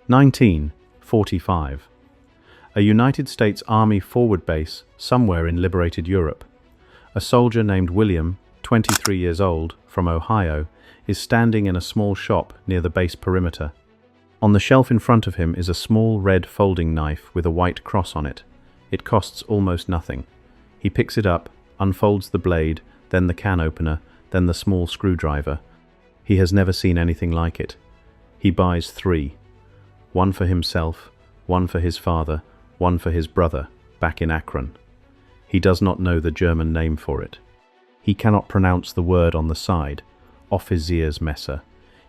1945. A United States Army forward base somewhere in liberated Europe. A soldier named William, 23 years old, from Ohio, is standing in a small shop near the base perimeter. On the shelf in front of him is a small red folding knife with a white cross on it. It costs almost nothing. He picks it up, unfolds the blade, then the can opener, then the small screwdriver. He has never seen anything like it. He buys 3. One for himself, one for his father, one for his brother, back in Akron. He does not know the German name for it. He cannot pronounce the word on the side, Offiziersmesser.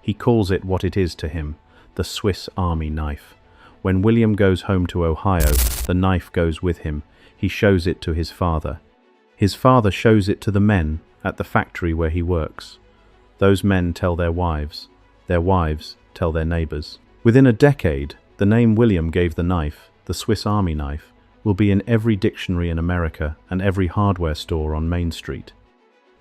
He calls it what it is to him, the Swiss Army knife. When William goes home to Ohio, the knife goes with him. He shows it to his father. His father shows it to the men at the factory where he works. Those men tell their wives tell their neighbors. Within a decade, the name William gave the knife, the Swiss Army knife, will be in every dictionary in America and every hardware store on Main Street.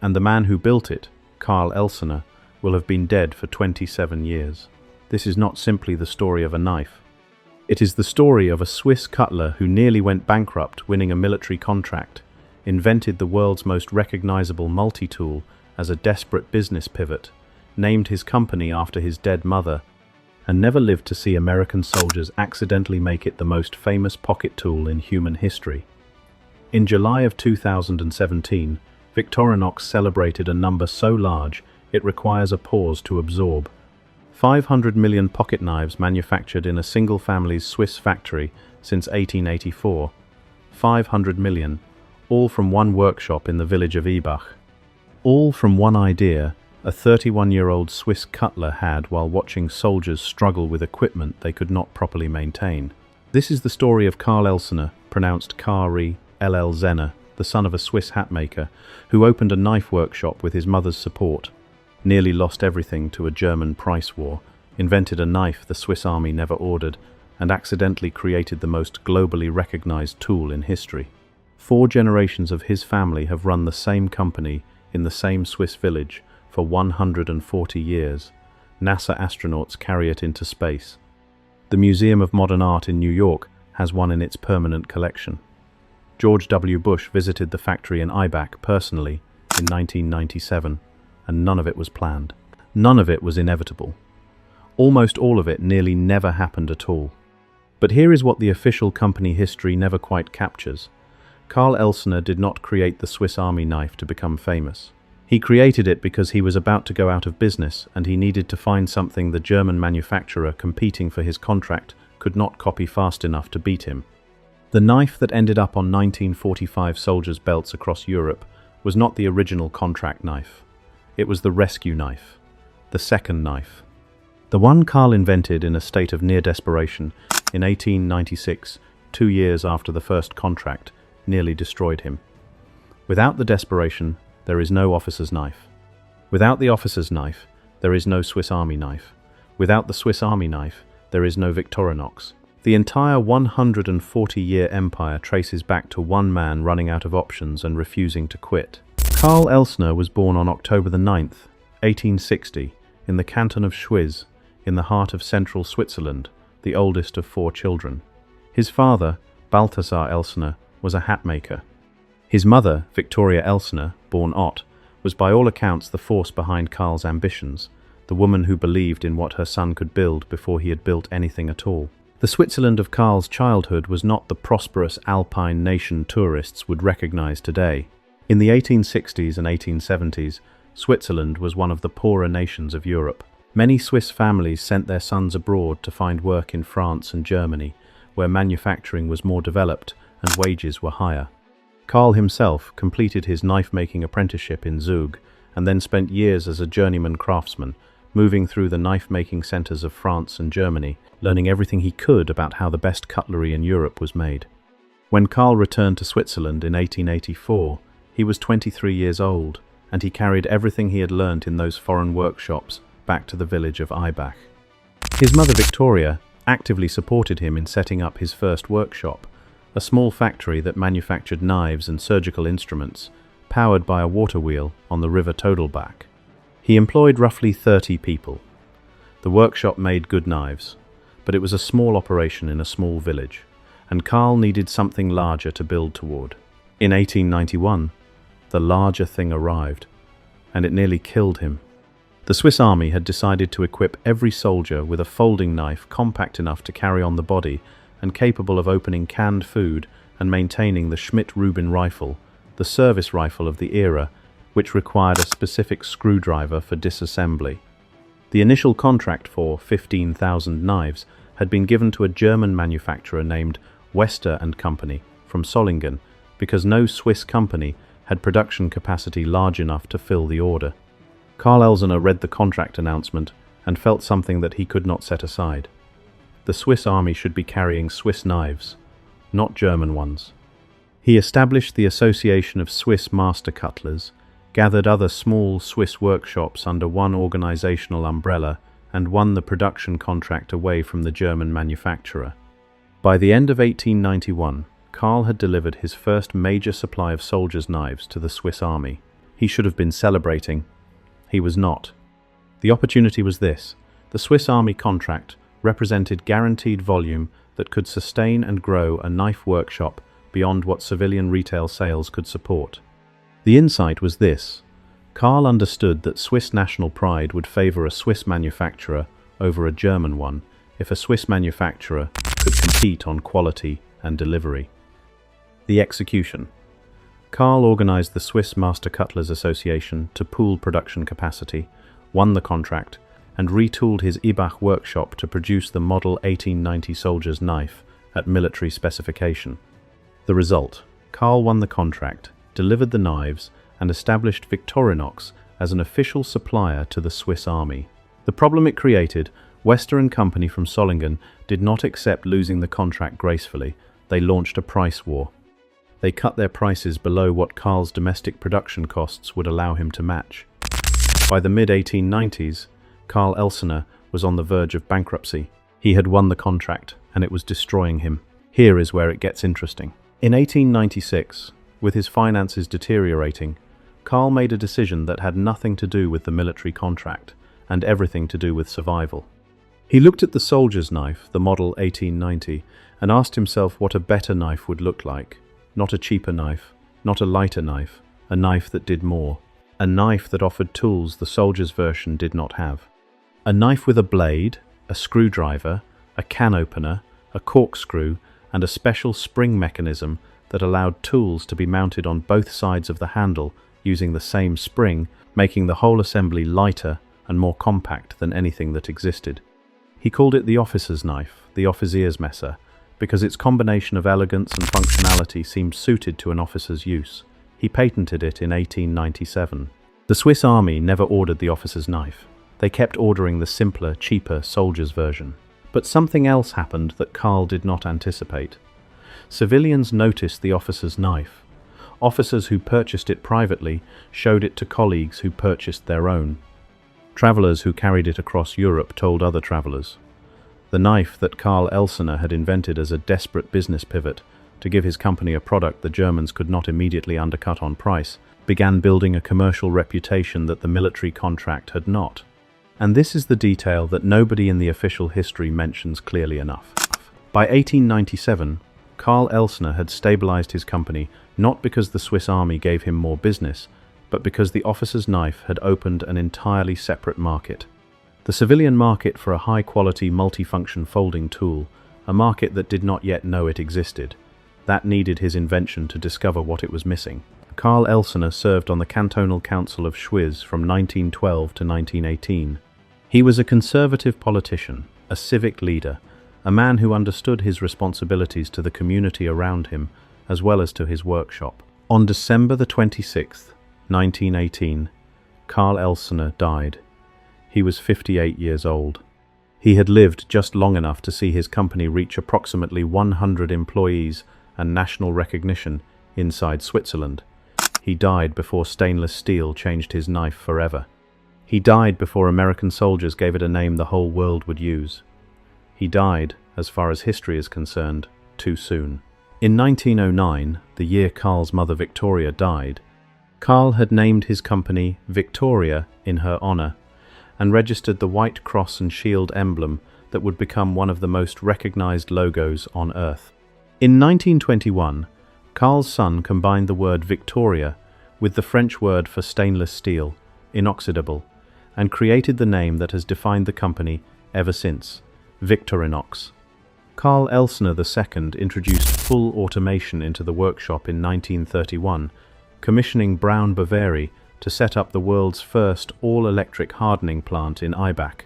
And the man who built it, Karl Elsener, will have been dead for 27 years. This is not simply the story of a knife. It is the story of a Swiss cutler who nearly went bankrupt winning a military contract, invented the world's most recognizable multi-tool as a desperate business pivot, named his company after his dead mother, and never lived to see American soldiers accidentally make it the most famous pocket tool in human history. In July of 2017, Victorinox celebrated a number so large it requires a pause to absorb. 500 million pocket knives manufactured in a single family's Swiss factory since 1884. 500 million, all from one workshop in the village of Ibach. All from one idea a 31-year-old Swiss cutler had while watching soldiers struggle with equipment they could not properly maintain. This is the story of Karl Elsener, pronounced Karl Elsener, the son of a Swiss hatmaker, who opened a knife workshop with his mother's support, nearly lost everything to a German price war, invented a knife the Swiss Army never ordered, and accidentally created the most globally recognized tool in history. 4 generations of his family have run the same company in the same Swiss village for 140 years. NASA astronauts carry it into space. The Museum of Modern Art in New York has one in its permanent collection. George W. Bush visited the factory in Ibach personally in 1997, and none of it was planned. None of it was inevitable. Almost all of it nearly never happened at all. But here is what the official company history never quite captures. Karl Elsener did not create the Swiss Army knife to become famous. He created it because he was about to go out of business and he needed to find something the German manufacturer competing for his contract could not copy fast enough to beat him. The knife that ended up on 1945 soldiers' belts across Europe was not the original contract knife. It was the rescue knife, the second knife. The one Karl invented in a state of near desperation in 1896, 2 years after the first contract, nearly destroyed him. Without the desperation, there is no officer's knife. Without the officer's knife, there is no Swiss Army knife. Without the Swiss Army knife, there is no Victorinox. The entire 140-year empire traces back to one man running out of options and refusing to quit. Karl Elsener was born on October 9th, 1860, in the canton of Schwyz, in the heart of central Switzerland, the oldest of 4 children. His father, Balthasar Elsener, was a hatmaker. His mother, Victoria Elsener, born Ott, was by all accounts the force behind Karl's ambitions, the woman who believed in what her son could build before he had built anything at all. The Switzerland of Karl's childhood was not the prosperous alpine nation tourists would recognize today. In the 1860s and 1870s, Switzerland was one of the poorer nations of Europe. Many Swiss families sent their sons abroad to find work in France and Germany, where manufacturing was more developed and wages were higher. Karl himself completed his knife-making apprenticeship in Zug and then spent years as a journeyman craftsman, moving through the knife-making centers of France and Germany, learning everything he could about how the best cutlery in Europe was made. When Karl returned to Switzerland in 1884, he was 23 years old, and he carried everything he had learnt in those foreign workshops back to the village of Ibach. His mother Victoria actively supported him in setting up his first workshop, a small factory that manufactured knives and surgical instruments, powered by a water wheel on the river Todelbach. He employed roughly 30 people. The workshop made good knives, but it was a small operation in a small village, and Karl needed something larger to build toward. In 1891, the larger thing arrived, and it nearly killed him. The Swiss army had decided to equip every soldier with a folding knife compact enough to carry on the body and capable of opening canned food and maintaining the Schmidt-Rubin rifle, the service rifle of the era, which required a specific screwdriver for disassembly. The initial contract for 15,000 knives had been given to a German manufacturer named Wester & Company from Solingen, because no Swiss company had production capacity large enough to fill the order. Karl Elsener read the contract announcement and felt something that he could not set aside. The Swiss army should be carrying Swiss knives, not German ones. He established the Association of Swiss Master Cutlers, gathered other small Swiss workshops under one organizational umbrella, and won the production contract away from the German manufacturer. By the end of 1891, Karl had delivered his first major supply of soldiers' knives to the Swiss army. He should have been celebrating. He was not. The opportunity was this: the Swiss army contract represented guaranteed volume that could sustain and grow a knife workshop beyond what civilian retail sales could support. The insight was this: Karl understood that Swiss national pride would favor a Swiss manufacturer over a German one if a Swiss manufacturer could compete on quality and delivery. The execution. Karl organized the Swiss Master Cutlers Association to pool production capacity, won the contract, and retooled his Ibach workshop to produce the Model 1890 soldier's knife at military specification. The result: Karl won the contract, delivered the knives, and established Victorinox as an official supplier to the Swiss army. The problem it created: Wester & Company from Solingen did not accept losing the contract gracefully. They launched a price war. They cut their prices below what Karl's domestic production costs would allow him to match. By the mid-1890s, Karl Elsener was on the verge of bankruptcy. He had won the contract, and it was destroying him. Here is where it gets interesting. In 1896, with his finances deteriorating, Karl made a decision that had nothing to do with the military contract and everything to do with survival. He looked at the soldier's knife, the Model 1890, and asked himself what a better knife would look like. Not a cheaper knife, not a lighter knife, a knife that did more. A knife that offered tools the soldier's version did not have. A knife with a blade, a screwdriver, a can opener, a corkscrew, and a special spring mechanism that allowed tools to be mounted on both sides of the handle using the same spring, making the whole assembly lighter and more compact than anything that existed. He called it the officer's knife, the Offiziersmesser, because its combination of elegance and functionality seemed suited to an officer's use. He patented it in 1897. The Swiss army never ordered the officer's knife. They kept ordering the simpler, cheaper soldier's version. But something else happened that Karl did not anticipate. Civilians noticed the officer's knife. Officers who purchased it privately showed it to colleagues who purchased their own. Travelers who carried it across Europe told other travelers. The knife that Karl Elsener had invented as a desperate business pivot to give his company a product the Germans could not immediately undercut on price, began building a commercial reputation that the military contract had not. And this is the detail that nobody in the official history mentions clearly enough. By 1897, Karl Elsener had stabilized his company not because the Swiss army gave him more business, but because the officer's knife had opened an entirely separate market. The civilian market for a high-quality multifunction folding tool, a market that did not yet know it existed. That needed his invention to discover what it was missing. Karl Elsener served on the Cantonal Council of Schwyz from 1912 to 1918. He was a conservative politician, a civic leader, a man who understood his responsibilities to the community around him as well as to his workshop. On December the 26th, 1918, Karl Elsener died. He was 58 years old. He had lived just long enough to see his company reach approximately 100 employees and national recognition inside Switzerland. He died before stainless steel changed his knife forever. He died before American soldiers gave it a name the whole world would use. He died, as far as history is concerned, too soon. In 1909, the year Karl's mother Victoria died, Karl had named his company Victoria in her honor, and registered the white cross and shield emblem that would become one of the most recognized logos on Earth. In 1921, Karl's son combined the word Victoria with the French word for stainless steel, inoxidable, and created the name that has defined the company ever since, Victorinox. Karl Elsener II introduced full automation into the workshop in 1931, commissioning Braun Boveri to set up the world's first all-electric hardening plant in Aibach.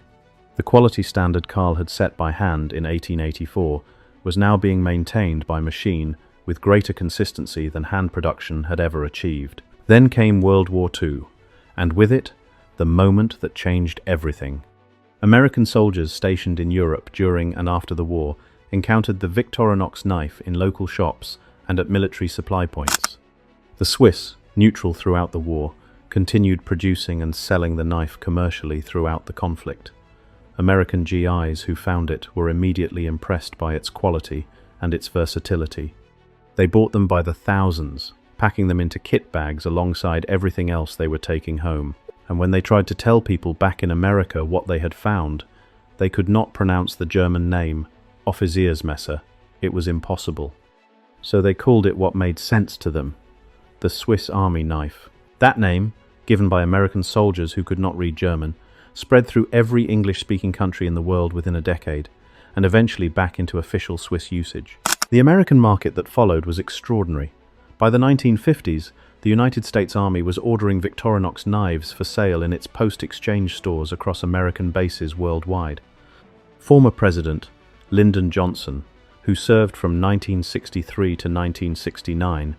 The quality standard Karl had set by hand in 1884 was now being maintained by machine with greater consistency than hand production had ever achieved. Then came World War II, and with it, the moment that changed everything. American soldiers stationed in Europe during and after the war encountered the Victorinox knife in local shops and at military supply points. The Swiss, neutral throughout the war, continued producing and selling the knife commercially throughout the conflict. American GIs who found it were immediately impressed by its quality and its versatility. They bought them by the thousands, packing them into kit bags alongside everything else they were taking home. And when they tried to tell people back in America what they had found, they could not pronounce the German name, Offiziersmesser. It was impossible. So they called it what made sense to them, the Swiss Army knife. That name, given by American soldiers who could not read German, spread through every English-speaking country in the world within a decade, and eventually back into official Swiss usage. The American market that followed was extraordinary. By the 1950s, the United States Army was ordering Victorinox knives for sale in its post-exchange stores across American bases worldwide. Former President Lyndon Johnson, who served from 1963 to 1969,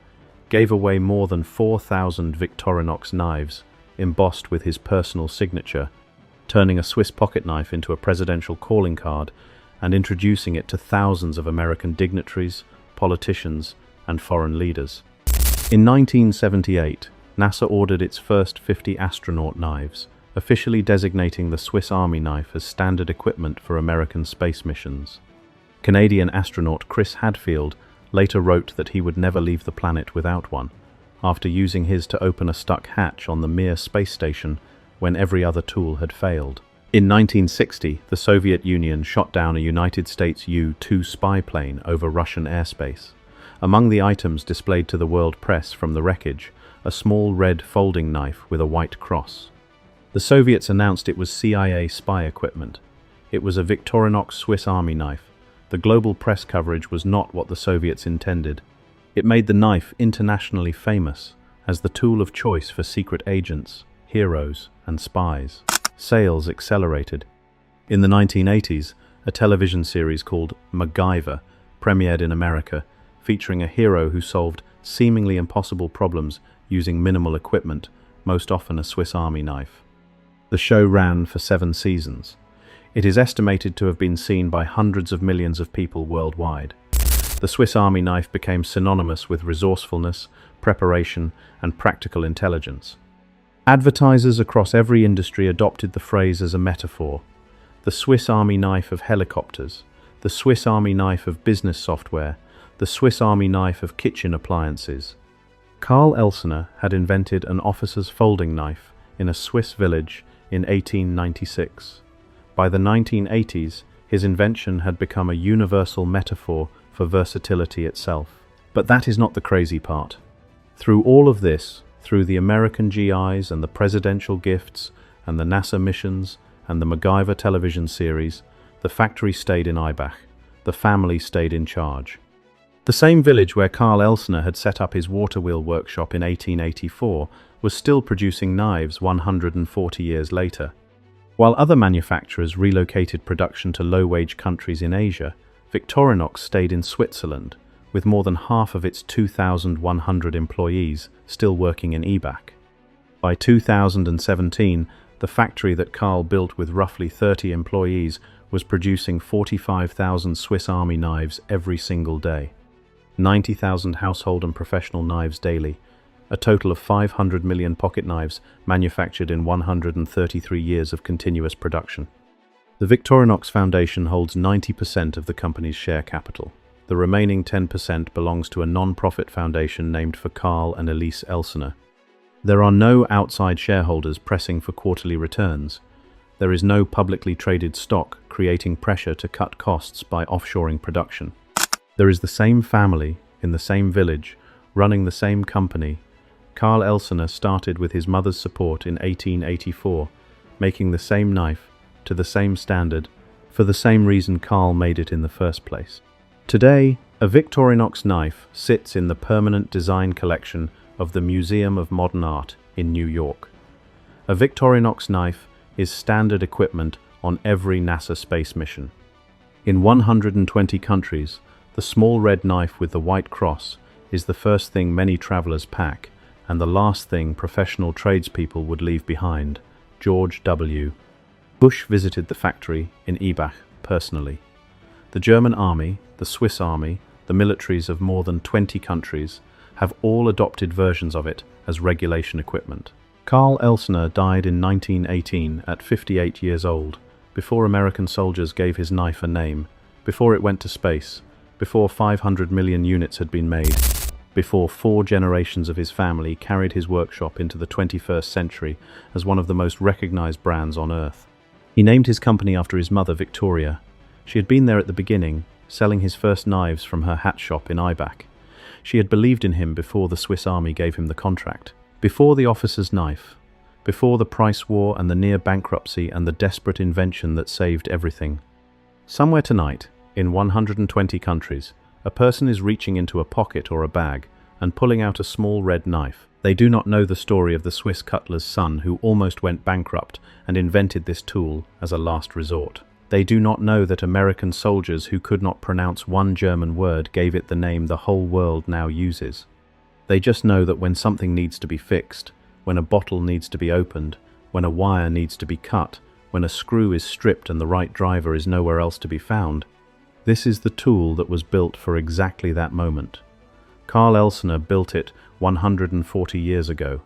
gave away more than 4,000 Victorinox knives, embossed with his personal signature, turning a Swiss pocket knife into a presidential calling card and introducing it to thousands of American dignitaries, politicians, and foreign leaders. In 1978, NASA ordered its first 50 astronaut knives, officially designating the Swiss Army knife as standard equipment for American space missions. Canadian astronaut Chris Hadfield later wrote that he would never leave the planet without one, after using his to open a stuck hatch on the Mir space station when every other tool had failed. In 1960, the Soviet Union shot down a United States U-2 spy plane over Russian airspace. Among the items displayed to the world press from the wreckage, a small red folding knife with a white cross. The Soviets announced it was CIA spy equipment. It was a Victorinox Swiss Army knife. The global press coverage was not what the Soviets intended. It made the knife internationally famous as the tool of choice for secret agents, heroes, and spies. Sales accelerated. In the 1980s, a television series called MacGyver premiered in America, featuring a hero who solved seemingly impossible problems using minimal equipment, most often a Swiss Army knife. The show ran for 7 seasons. It is estimated to have been seen by hundreds of millions of people worldwide. The Swiss Army knife became synonymous with resourcefulness, preparation, and practical intelligence. Advertisers across every industry adopted the phrase as a metaphor. The Swiss Army knife of helicopters, the Swiss Army knife of business software, the Swiss Army knife of kitchen appliances. Karl Elsener had invented an officer's folding knife in a Swiss village in 1896. By the 1980s, his invention had become a universal metaphor for versatility itself. But that is not the crazy part. Through all of this, through the American GIs and the presidential gifts and the NASA missions and the MacGyver television series, the factory stayed in Aibach. The family stayed in charge. The same village where Karl Elsener had set up his water wheel workshop in 1884 was still producing knives 140 years later. While other manufacturers relocated production to low-wage countries in Asia, Victorinox stayed in Switzerland, with more than half of its 2,100 employees still working in Aibach. By 2017, the factory that Karl built with roughly 30 employees was producing 45,000 Swiss Army knives every single day, 90,000 household and professional knives daily, a total of 500 million pocket knives manufactured in 133 years of continuous production. The Victorinox Foundation holds 90% of the company's share capital. The remaining 10% belongs to a non-profit foundation named for Karl and Elise Elsener. There are no outside shareholders pressing for quarterly returns. There is no publicly traded stock, creating pressure to cut costs by offshoring production. There is the same family, in the same village, running the same company. Karl Elsener started with his mother's support in 1884, making the same knife, to the same standard, for the same reason Karl made it in the first place. Today, a Victorinox knife sits in the permanent design collection of the Museum of Modern Art in New York. A Victorinox knife is standard equipment on every NASA space mission. In 120 countries, the small red knife with the white cross is the first thing many travelers pack and the last thing professional tradespeople would leave behind. George W. Bush visited the factory in Ibach personally. The German army, the Swiss army, the militaries of more than 20 countries have all adopted versions of it as regulation equipment. Karl Elsener died in 1918 at 58 years old, before American soldiers gave his knife a name, before it went to space, before 500 million units had been made, before 4 generations of his family carried his workshop into the 21st century as one of the most recognized brands on Earth. He named his company after his mother, Victoria. She had been there at the beginning, selling his first knives from her hat shop in Ibach. She had believed in him before the Swiss army gave him the contract, before the officer's knife, before the price war and the near bankruptcy and the desperate invention that saved everything. Somewhere tonight, in 120 countries, a person is reaching into a pocket or a bag and pulling out a small red knife. They do not know the story of the Swiss cutler's son who almost went bankrupt and invented this tool as a last resort. They do not know that American soldiers who could not pronounce one German word gave it the name the whole world now uses. They just know that when something needs to be fixed, when a bottle needs to be opened, when a wire needs to be cut, when a screw is stripped and the right driver is nowhere else to be found, this is the tool that was built for exactly that moment. Karl Elsener built it 140 years ago.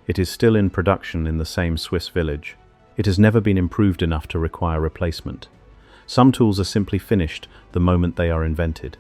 It is still in production in the same Swiss village. It has never been improved enough to require replacement. Some tools are simply finished the moment they are invented.